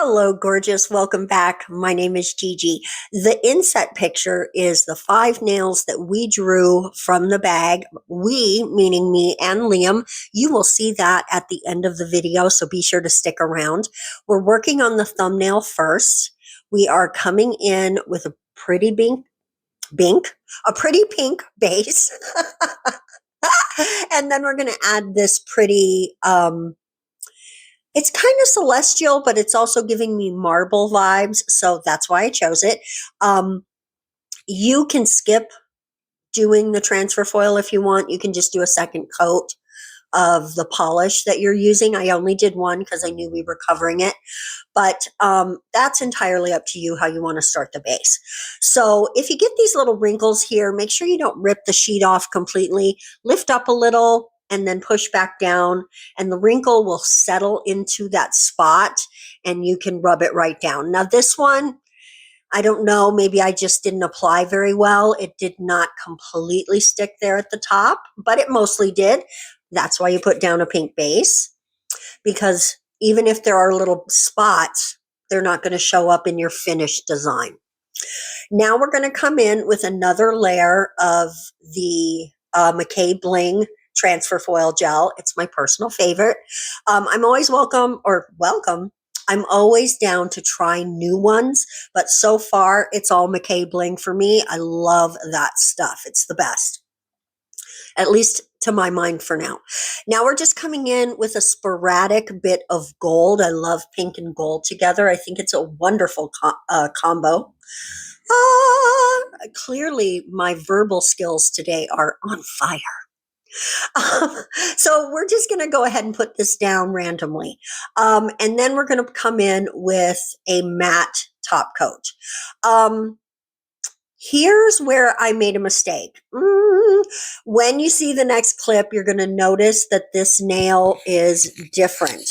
Hello, gorgeous. Welcome back. My name is Gigi. The inset picture is the 5 nails that we drew from the bag. We, meaning me and Liam, you will see that at the end of the video, so be sure to stick around. We're working on the thumbnail first. We are coming in with a pretty a pretty pink base. And then we're going to add this pretty, it's kind of celestial, but it's also giving me marble vibes. So that's why I chose it. You can skip doing the transfer foil if you want. You can just do a second coat of the polish that you're using. I only did one because I knew we were covering it. But that's entirely up to you how you want to start the base. So if you get these little wrinkles here, make sure you don't rip the sheet off completely. Lift up a little and then push back down, and the wrinkle will settle into that spot and you can rub it right down. Now this one, I don't know, maybe I just didn't apply very well. It did not completely stick there at the top, but it mostly did. That's why you put down a pink base, because even if there are little spots, they're not going to show up in your finished design. Now we're going to come in with another layer of the McKay Bling transfer foil gel. It's my personal favorite. I'm always welcome. I'm always down to try new ones, but so far it's all McKay Bling for me. I love that stuff. It's the best, at least to my mind for now. Now we're just coming in with a sporadic bit of gold. I love pink and gold together. I think it's a wonderful combo. Clearly my verbal skills today are on fire. So we're just going to go ahead and put this down randomly. And then we're going to come in with a matte top coat. Here's where I made a mistake. When you see the next clip, you're going to notice that this nail is different.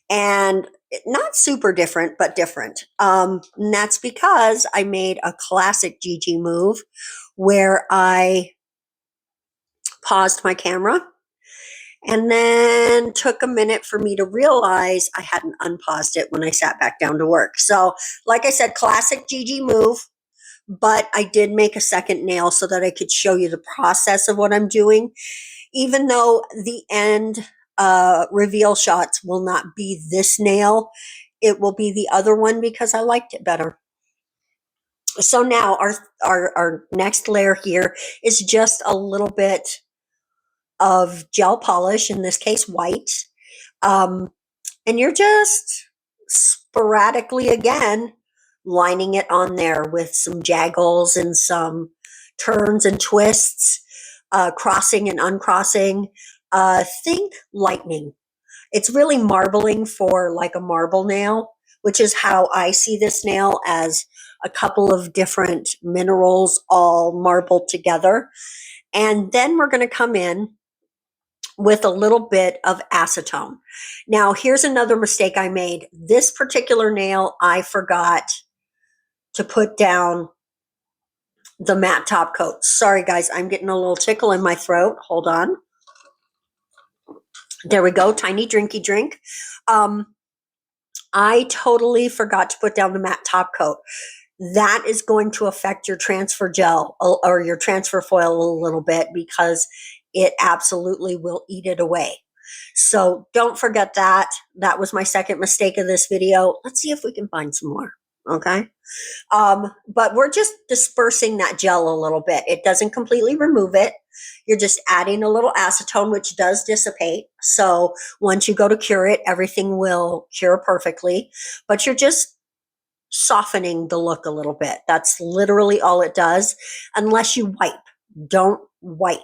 And not super different, but different. And that's because I made a classic Gigi move where I paused my camera and then took a minute for me to realize I hadn't unpaused it when I sat back down to work. So like I said, classic Gigi move, but I did make a second nail so that I could show you the process of what I'm doing, even though the end reveal shots will not be this nail. It will be the other one because I liked it better. So now our next layer here is just a little bit of gel polish, in this case white, and you're just sporadically again lining it on there with some jaggles and some turns and twists, crossing and uncrossing. Think lightning. It's really marbling for like a marble nail, which is how I see this nail, as a couple of different minerals all marbled together. And then we're going to come in with a little bit of acetone. Now, here's another mistake I made. This particular nail, I forgot to put down the matte top coat. Sorry, guys, I'm getting a little tickle in my throat. Hold on. There we go, tiny drinky drink. I totally forgot to put down the matte top coat. That is going to affect your transfer gel or your transfer foil a little bit, because it absolutely will eat it away. So don't forget that. That was my second mistake of this video. Let's see if we can find some more. Okay. But we're just dispersing that gel a little bit. It doesn't completely remove it. You're just adding a little acetone, which does dissipate. So once you go to cure it, everything will cure perfectly, but you're just softening the look a little bit. That's literally all it does, unless you wipe. Don't wipe.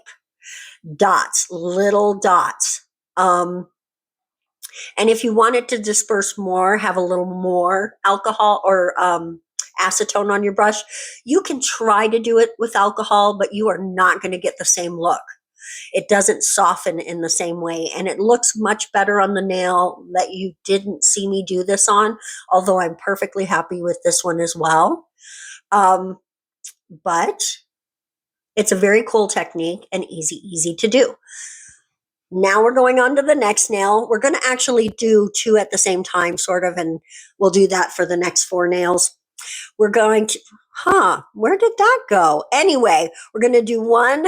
Dots, little dots. And if you want it to disperse more, have a little more alcohol or acetone on your brush. You can try to do it with alcohol, but you are not going to get the same look. It doesn't soften in the same way, and it looks much better on the nail that you didn't see me do this on, although I'm perfectly happy with this one as well. But it's a very cool technique and easy to do. Now we're going on to the next nail. We're going to actually do 2 at the same time, sort of, and we'll do that for the next 4 nails. We're going to, where did that go? Anyway, we're going to do one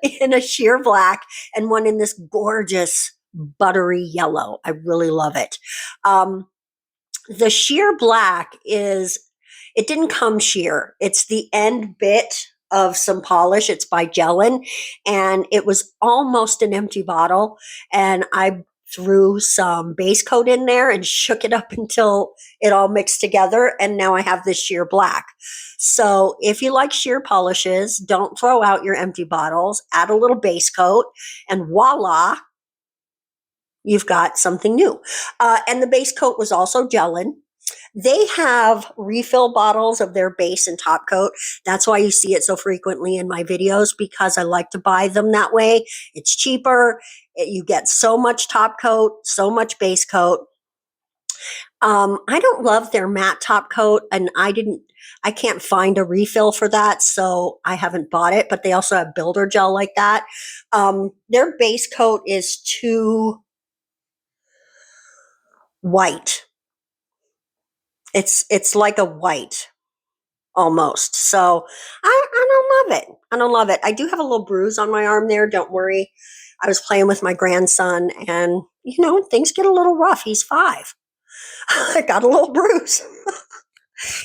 in a sheer black and one in this gorgeous buttery yellow. I really love it. The sheer black it didn't come sheer. It's the end bit of some polish. It's by Gelin, and it was almost an empty bottle. And I threw some base coat in there and shook it up until it all mixed together. And now I have this sheer black. So if you like sheer polishes, don't throw out your empty bottles. Add a little base coat, and voila, you've got something new. And the base coat was also Gelin. They have refill bottles of their base and top coat. That's why you see it so frequently in my videos, because I like to buy them that way. It's cheaper. You get so much top coat, so much base coat. I don't love their matte top coat, and I can't find a refill for that, so I haven't bought it, but they also have builder gel like that. Their base coat is too white. It's like a white almost. So I don't love it. I don't love it. I do have a little bruise on my arm there. Don't worry. I was playing with my grandson, and things get a little rough. He's 5. I got a little bruise.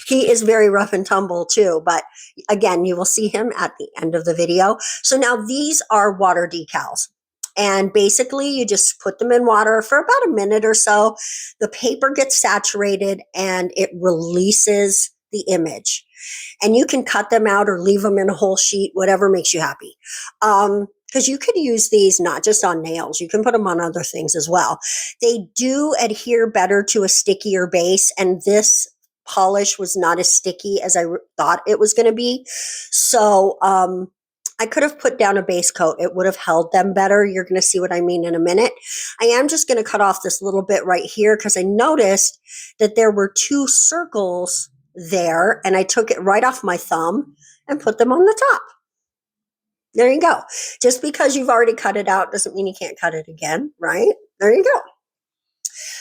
He is very rough and tumble too, but again, you will see him at the end of the video. So now these are water decals. And basically, you just put them in water for about a minute or so. The paper gets saturated and it releases the image. And you can cut them out or leave them in a whole sheet, whatever makes you happy. Because you could use these not just on nails. You can put them on other things as well. They do adhere better to a stickier base, and this polish was not as sticky as I thought it was going to be. So I could have put down a base coat. It would have held them better. You're going to see what I mean in a minute. I am just going to cut off this little bit right here because I noticed that there were 2 circles there, and I took it right off my thumb and put them on the top. There you go. Just because you've already cut it out doesn't mean you can't cut it again, right? There you go.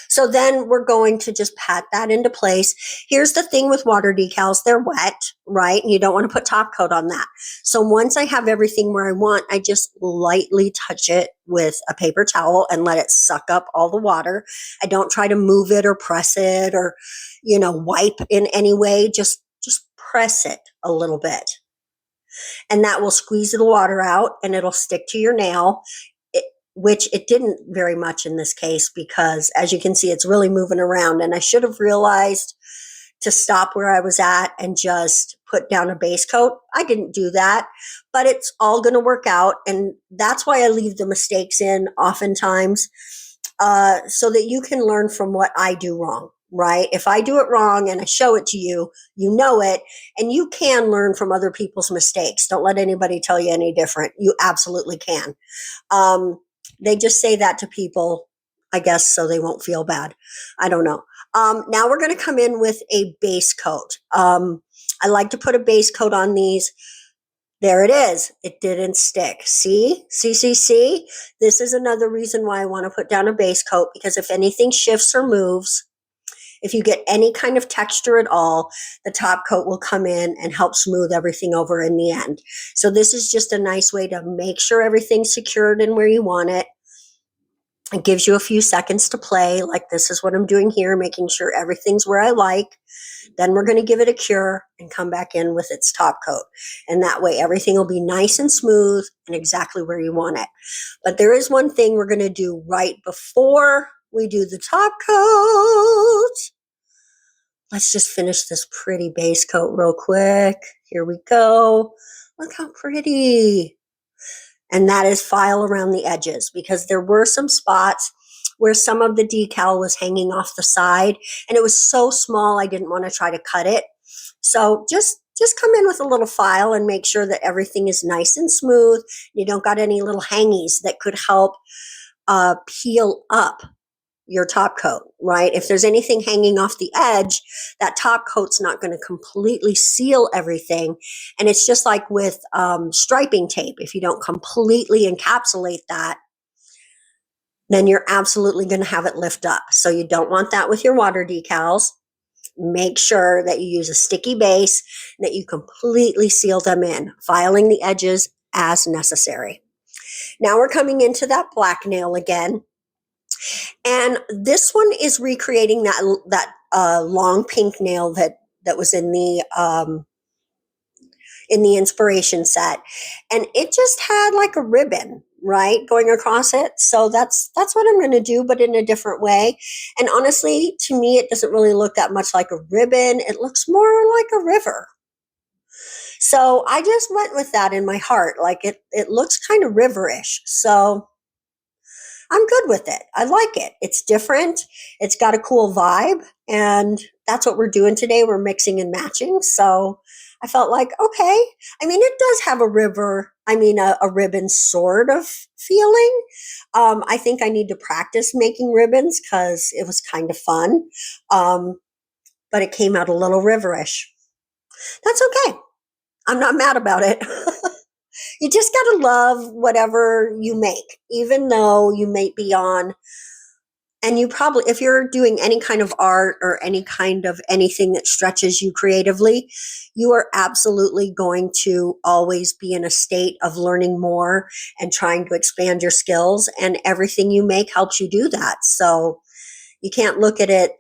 So then we're going to just pat that into place. Here's the thing with water decals. They're wet, right? And you don't want to put top coat on that. So once I have everything where I want, I just lightly touch it with a paper towel and let it suck up all the water. I don't try to move it or press it or, wipe in any way. Just press it a little bit. And that will squeeze the water out and it'll stick to your nail. Which it didn't very much in this case because, as you can see, it's really moving around. And I should have realized to stop where I was at and just put down a base coat. I didn't do that, but it's all going to work out. And that's why I leave the mistakes in oftentimes, so that you can learn from what I do wrong, right? If I do it wrong and I show it to you, you know it, and you can learn from other people's mistakes. Don't let anybody tell you any different. You absolutely can. They just say that to people, I guess, so they won't feel bad. I don't know. Now we're going to come in with a base coat. I like to put a base coat on these. There it is. It didn't stick. See? See? This is another reason why I want to put down a base coat, because if anything shifts or moves, if you get any kind of texture at all, the top coat will come in and help smooth everything over in the end. So this is just a nice way to make sure everything's secured in where you want it. It gives you a few seconds to play, like this is what I'm doing here, making sure everything's where I like. Then we're going to give it a cure and come back in with its top coat. And that way everything will be nice and smooth and exactly where you want it. But there is one thing we're going to do right before we do the top coat. Let's just finish this pretty base coat real quick. Here we go. Look how pretty. And that is file around the edges, because there were some spots where some of the decal was hanging off the side and it was so small I didn't want to try to cut it. So just come in with a little file and make sure that everything is nice and smooth. You don't got any little hangies that could help peel up your top coat, right? If there's anything hanging off the edge, that top coat's not going to completely seal everything. And it's just like with striping tape. If you don't completely encapsulate that, then you're absolutely going to have it lift up. So you don't want that with your water decals. Make sure that you use a sticky base, that you completely seal them in, filing the edges as necessary. Now we're coming into that black nail again. And this one is recreating that long pink nail that was in the inspiration set, and it just had like a ribbon, right, going across it. So that's what I'm going to do, but in a different way. And honestly, to me, it doesn't really look that much like a ribbon. It looks more like a river. So I just went with that in my heart. Like it looks kind of riverish. So I'm good with it. I like it. It's different. It's got a cool vibe. And that's what we're doing today. We're mixing and matching. So I felt like, okay. I mean, it does have a ribbon sort of feeling. I think I need to practice making ribbons because it was kind of fun. But it came out a little riverish. That's okay. I'm not mad about it. You just got to love whatever you make, even though you may be on. And you probably, if you're doing any kind of art or any kind of anything that stretches you creatively, you are absolutely going to always be in a state of learning more and trying to expand your skills. And everything you make helps you do that. So you can't look at it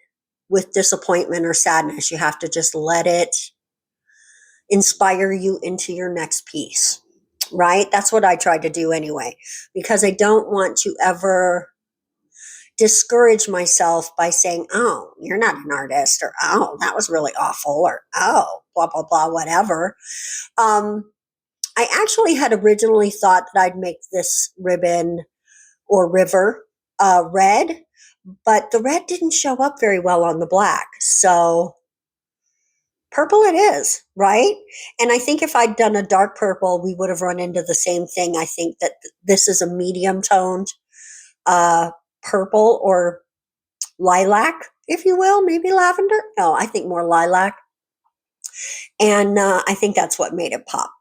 with disappointment or sadness. You have to just let it inspire you into your next piece. Right? That's what I try to do anyway, because I don't want to ever discourage myself by saying, oh, you're not an artist, or oh, that was really awful, or oh, blah, blah, blah, whatever. I actually had originally thought that I'd make this ribbon or river red, but the red didn't show up very well on the black. So purple it is, right? And I think if I'd done a dark purple, we would have run into the same thing. I think that this is a medium toned purple or lilac, if you will, maybe lavender. No, I think more lilac. And I think that's what made it pop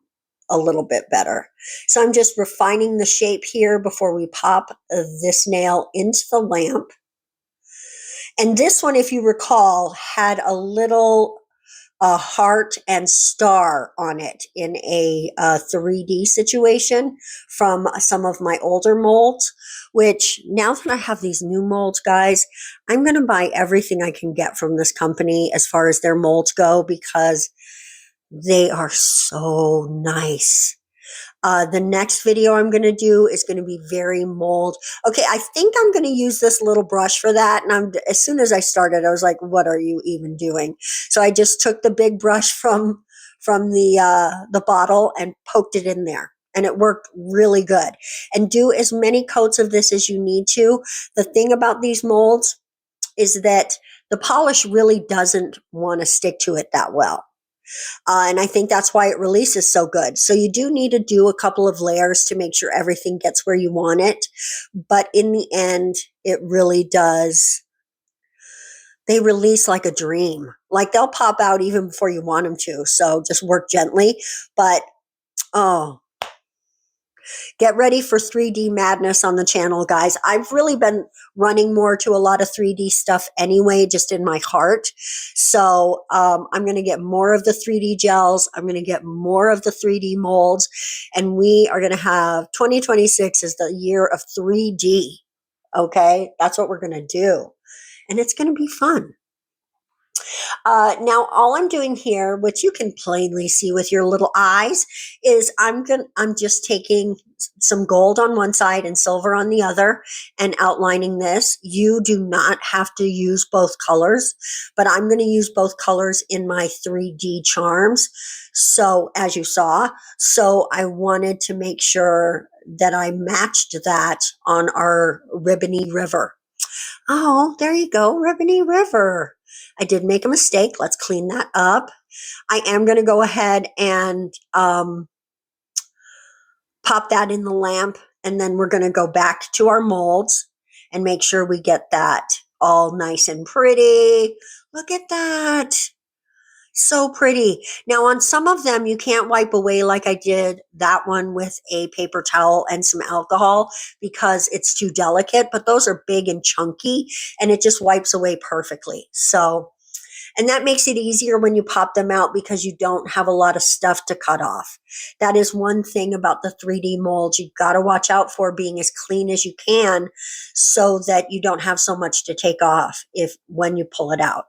a little bit better. So I'm just refining the shape here before we pop this nail into the lamp. And this one, if you recall, had a little heart and star on it in a 3D situation from some of my older molds, which now that I have these new molds, guys, I'm going to buy everything I can get from this company as far as their molds go, because they are so nice. The next video I'm going to do is going to be very mold. Okay, I think I'm going to use this little brush for that. And as soon as I started, I was like, what are you even doing? So I just took the big brush from the bottle and poked it in there. And it worked really good. And do as many coats of this as you need to. The thing about these molds is that the polish really doesn't want to stick to it that well. And I think that's why it releases so good. So you do need to do a couple of layers to make sure everything gets where you want it. But in the end, it really does. They release like a dream. Like they'll pop out even before you want them to. So just work gently. But, oh, get ready for 3D madness on the channel, guys. I've really been running more to a lot of 3D stuff anyway, just in my heart. So I'm going to get more of the 3D gels. I'm going to get more of the 3D molds. And we are going to have 2026 is the year of 3D. Okay? That's what we're going to do. And it's going to be fun. Now, all I'm doing here, which you can plainly see with your little eyes, is I'm just taking some gold on one side and silver on the other and outlining this. You do not have to use both colors, but I'm going to use both colors in my 3D charms. So, as you saw, so I wanted to make sure that I matched that on our ribbony river. Oh, there you go, ribbony river. I did make a mistake. Let's clean that up. I am going to go ahead and pop that in the lamp, and then we're going to go back to our molds and make sure we get that all nice and pretty. Look at that. So pretty. Now, on some of them, you can't wipe away like I did that one with a paper towel and some alcohol because it's too delicate, but those are big and chunky and it just wipes away perfectly. So, and that makes it easier when you pop them out because you don't have a lot of stuff to cut off. That is one thing about the 3D molds you've got to watch out for, being as clean as you can so that you don't have so much to take off if when you pull it out.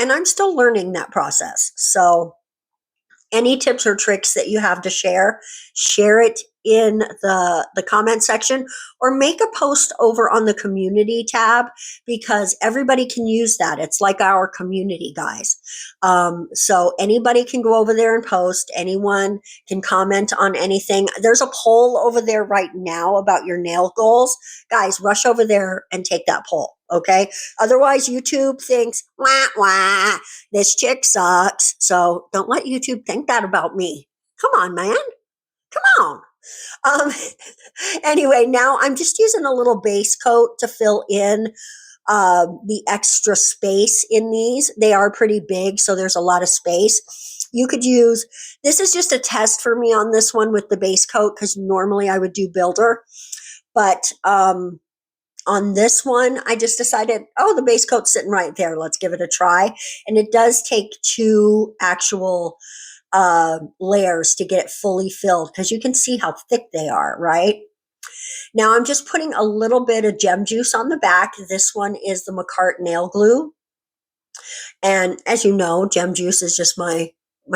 And I'm still learning that process. So any tips or tricks that you have to share it in the comment section or make a post over on the community tab because everybody can use that. It's like our community, guys. So anybody can go over there and post. Anyone can comment on anything. There's a poll over there right now about your nail goals. Guys, rush over there and take that poll. Okay. Otherwise, YouTube thinks, wah, wah, this chick sucks. So don't let YouTube think that about me. Come on, man. Come on. Um, anyway, now I'm just using a little base coat to fill in the extra space in these. They are pretty big, so there's a lot of space. You could use, this is just a test for me on this one with the base coat because normally I would do builder. But on this one, I just decided, oh, the base coat's sitting right there. Let's give it a try. And it does take two actual layers to get it fully filled because you can see how thick they are, right? Now I'm just putting a little bit of gem juice on the back. This one is the McCart nail glue. And as you know, gem juice is just my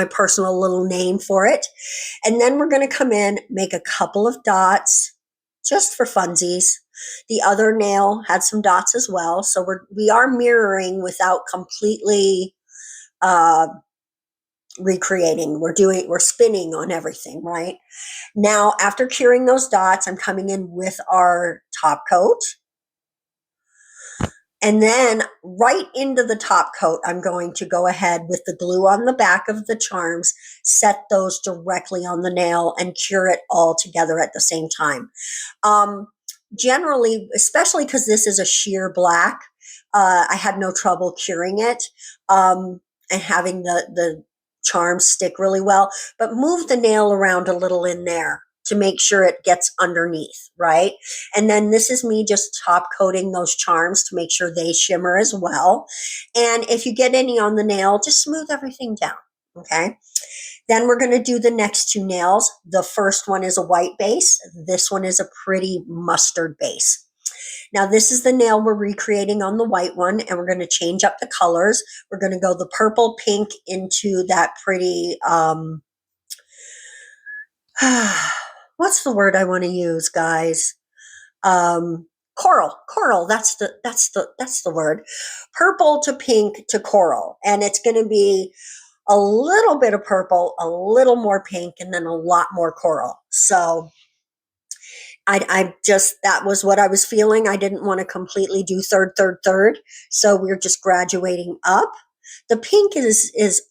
personal little name for it. And then we're going to come in, make a couple of dots just for funsies. The other nail had some dots as well. So we are mirroring without completely recreating. We're spinning on everything, right? Now, after curing those dots, I'm coming in with our top coat. And then right into the top coat, I'm going to go ahead with the glue on the back of the charms, set those directly on the nail and cure it all together at the same time. Generally, especially because this is a sheer black, I had no trouble curing it and having the charms stick really well, but move the nail around a little in there to make sure it gets underneath, right? And then this is me just top coating those charms to make sure they shimmer as well. And if you get any on the nail, just smooth everything down, okay? Then we're going to do the next two nails. The first one is a white base. This one is a pretty mustard base. Now this is the nail we're recreating on the white one, and we're going to change up the colors. We're going to go the purple pink into that pretty, what's the word I want to use, guys? Coral. That's the word. Purple to pink to coral. And it's going to be a little bit of purple, a little more pink, and then a lot more coral. So I just, that was what I was feeling. I didn't want to completely do third. So we're just graduating up. The pink is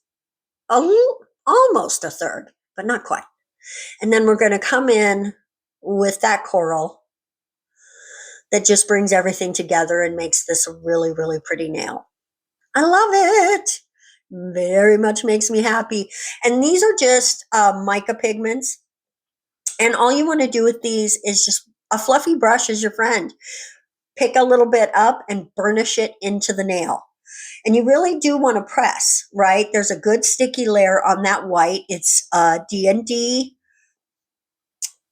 almost a third, but not quite. And then we're going to come in with that coral that just brings everything together and makes this a really, really pretty nail. I love it. Very much makes me happy. And these are just mica pigments. And all you want to do with these is just a fluffy brush is your friend. Pick a little bit up and burnish it into the nail. And you really do want to press, right? There's a good sticky layer on that white. It's D&D.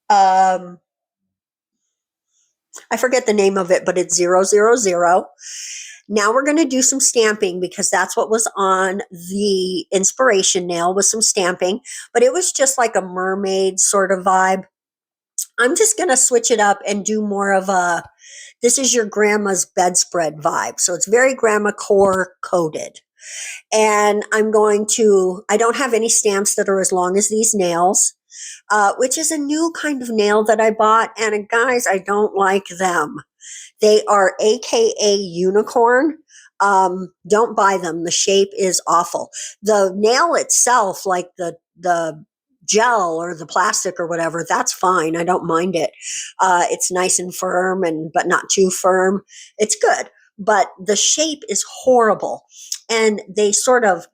I forget the name of it, but it's 000. Now we're going to do some stamping because that's what was on the inspiration nail, was some stamping, but it was just like a mermaid sort of vibe. I'm just going to switch it up and do more of a, this is your grandma's bedspread vibe. So it's very grandma core coated. And I don't have any stamps that are as long as these nails, which is a new kind of nail that I bought. And guys, I don't like them. They are AKA unicorn. Don't buy them. The shape is awful. The nail itself, like the gel or the plastic or whatever, that's fine. I don't mind it. It's nice and firm but not too firm. It's good. But the shape is horrible. And they sort of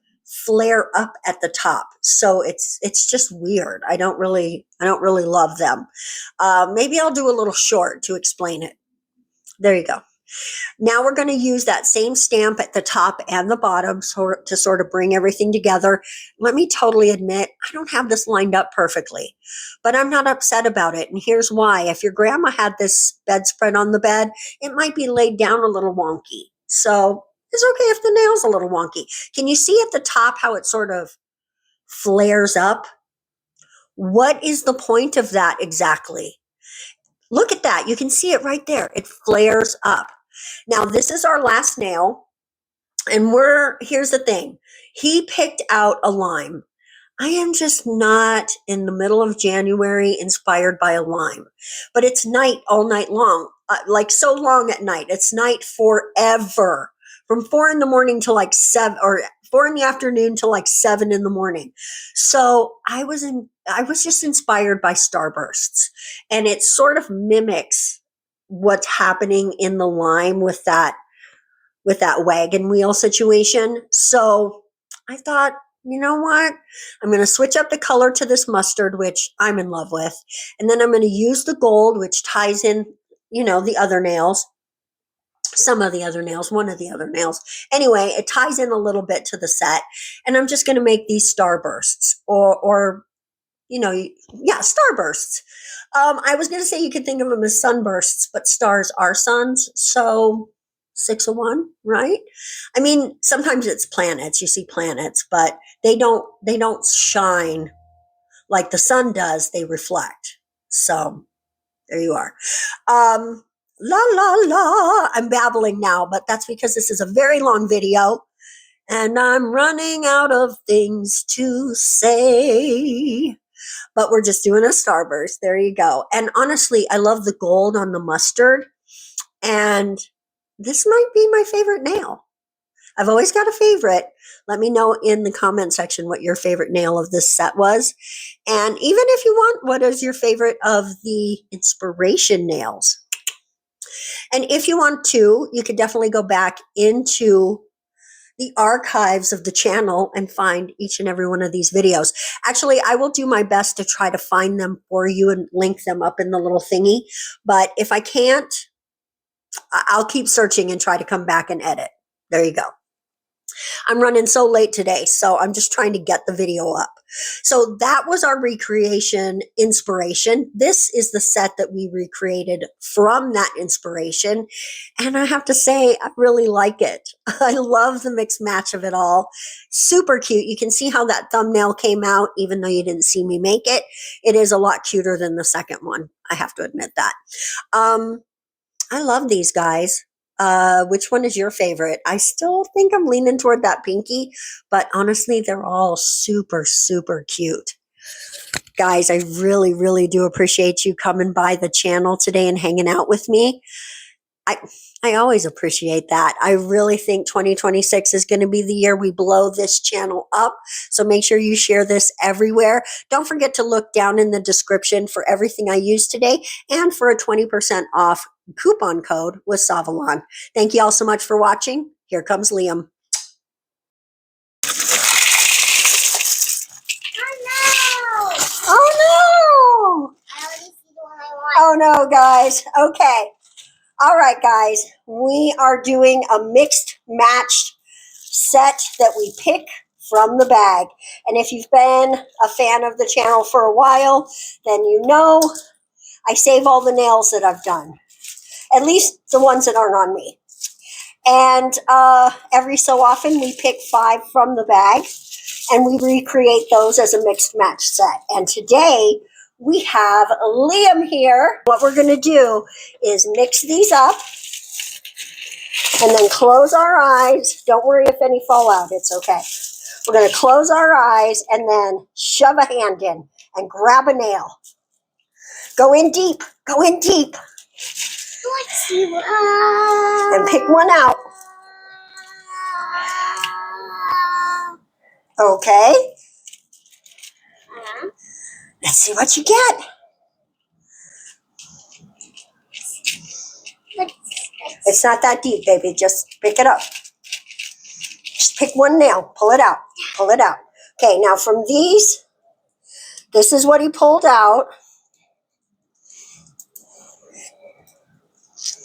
flare up at the top. So it's just weird. I don't really love them. Maybe I'll do a little short to explain it. There you go. Now we're going to use that same stamp at the top and the bottom to sort of bring everything together. Let me totally admit, I don't have this lined up perfectly, but I'm not upset about it. And here's why. If your grandma had this bedspread on the bed, it might be laid down a little wonky. So it's okay if the nail's a little wonky. Can you see at the top how it sort of flares up? What is the point of that exactly? Look at that. You can see it right there. It flares up. Now, this is our last nail, and here's the thing. He picked out a lime. I am just not in the middle of January inspired by a lime, but it's night all night long, like so long at night. It's night forever, from 4 in the morning to like 7, or 4 in the afternoon to like 7 in the morning. So I was just inspired by starbursts, and it sort of mimics what's happening in the lime with that wagon wheel situation. So I thought, you know what? I'm going to switch up the color to this mustard, which I'm in love with. And then I'm going to use the gold, which ties in, the other nails, some of the other nails, one of the other nails. Anyway, it ties in a little bit to the set. And I'm just going to make these starbursts or starbursts. I was going to say you could think of them as sunbursts, but stars are suns. So 6 of 1, right? I mean, sometimes it's planets. You see planets, but they don't shine like the sun does. They reflect. So there you are. La la la. I'm babbling now, but that's because this is a very long video and I'm running out of things to say. But we're just doing a starburst. There you go. And honestly, I love the gold on the mustard. And this might be my favorite nail. I've always got a favorite. Let me know in the comment section what your favorite nail of this set was. And even if you want, what is your favorite of the inspiration nails? And if you want to, you could definitely go back into the archives of the channel and find each and every one of these videos. Actually, I will do my best to try to find them for you and link them up in the little thingy. But if I can't, I'll keep searching and try to come back and edit. There you go. I'm running so late today, so I'm just trying to get the video up. So that was our recreation inspiration. This is the set that we recreated from that inspiration. And I have to say, I really like it. I love the mixed match of it all. Super cute. You can see how that thumbnail came out, even though you didn't see me make it. It is a lot cuter than the second one. I have to admit that. I love these guys. Which one is your favorite? I still think I'm leaning toward that pinky, but honestly, they're all super, super cute. Guys, I really, really do appreciate you coming by the channel today and hanging out with me. I always appreciate that. I really think 2026 is going to be the year we blow this channel up. So make sure you share this everywhere. Don't forget to look down in the description for everything I used today and for a 20% off coupon code with Savalon. Thank you all so much for watching. Here comes Liam. Oh no! I already see the one I want. Oh no, guys. Okay. All right, guys. We are doing a mixed matched set that we pick from the bag. And if you've been a fan of the channel for a while, then you know I save all the nails that I've done. At least the ones that aren't on me. And every so often we pick 5 from the bag and we recreate those as a mixed match set. And today we have Liam here. What we're going to do is mix these up and then close our eyes. Don't worry if any fall out. It's okay. We're going to close our eyes and then shove a hand in and grab a nail. Go in deep. Go in deep. Let's see. And pick one out. Okay. Let's see what you get. It's not that deep, baby. Just pick it up. Just pick one nail. Pull it out. Pull it out. Okay, now from these, this is what he pulled out.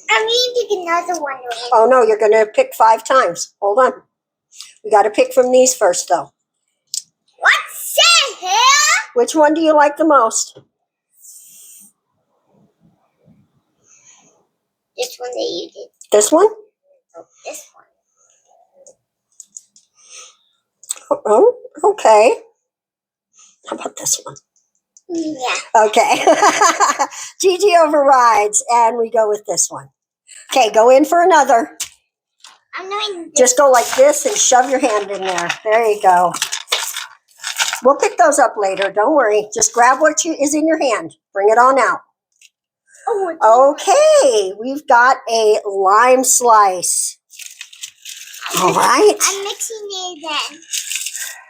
I need to pick another one. Oh, no, you're going to pick 5 times. Hold on. We got to pick from these first, though. What's that here? Which one do you like the most? This one that you did. This one? Oh, this one. Oh, okay. How about this one? Yeah. Okay. Gigi overrides, and we go with this one. Okay, go in for another. I'm doing this. Just go like this and shove your hand in there. There you go. We'll pick those up later. Don't worry. Just grab what is in your hand. Bring it on out. Oh, Okay, we've got a lime slice. All right. I'm mixing it then,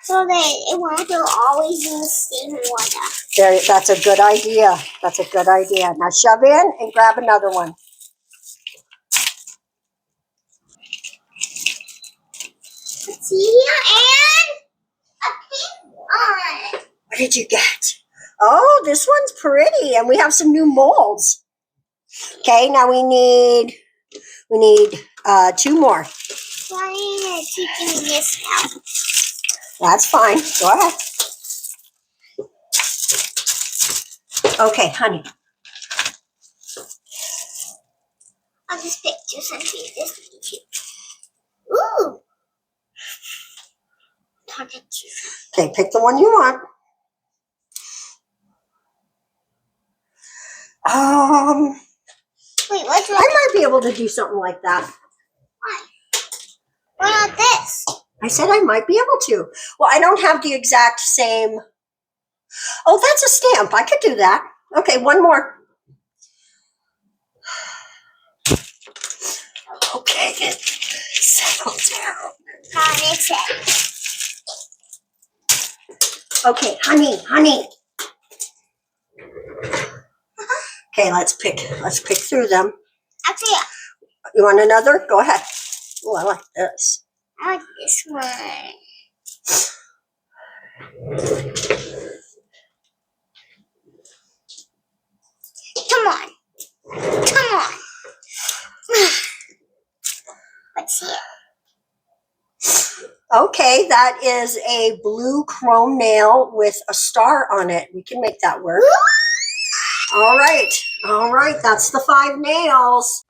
so that it won't go always in the same water. There, that's a good idea. That's a good idea. Now shove in and grab another one. See here, and a pink one. What did you get? Oh, this one's pretty, and we have some new molds. Okay, now we need 2 more. Why are you teaching me this now? That's fine. Go ahead. Okay, honey. I'll just pick just and see this one too. Ooh. Okay, pick the one you want. Wait, what's I might be able to do something like that. Why? Why not this? I said I might be able to. Well, I don't have the exact same. Oh, that's a stamp. I could do that. Okay, one more. Okay, settle down. It's it. Okay, honey. Okay, let's pick through them. Actually, You want another? Go ahead. Oh, I like this. I like this one. Come on. Let's see it. Okay, that is a blue chrome nail with a star on it. We can make that work. All right. That's the 5 nails.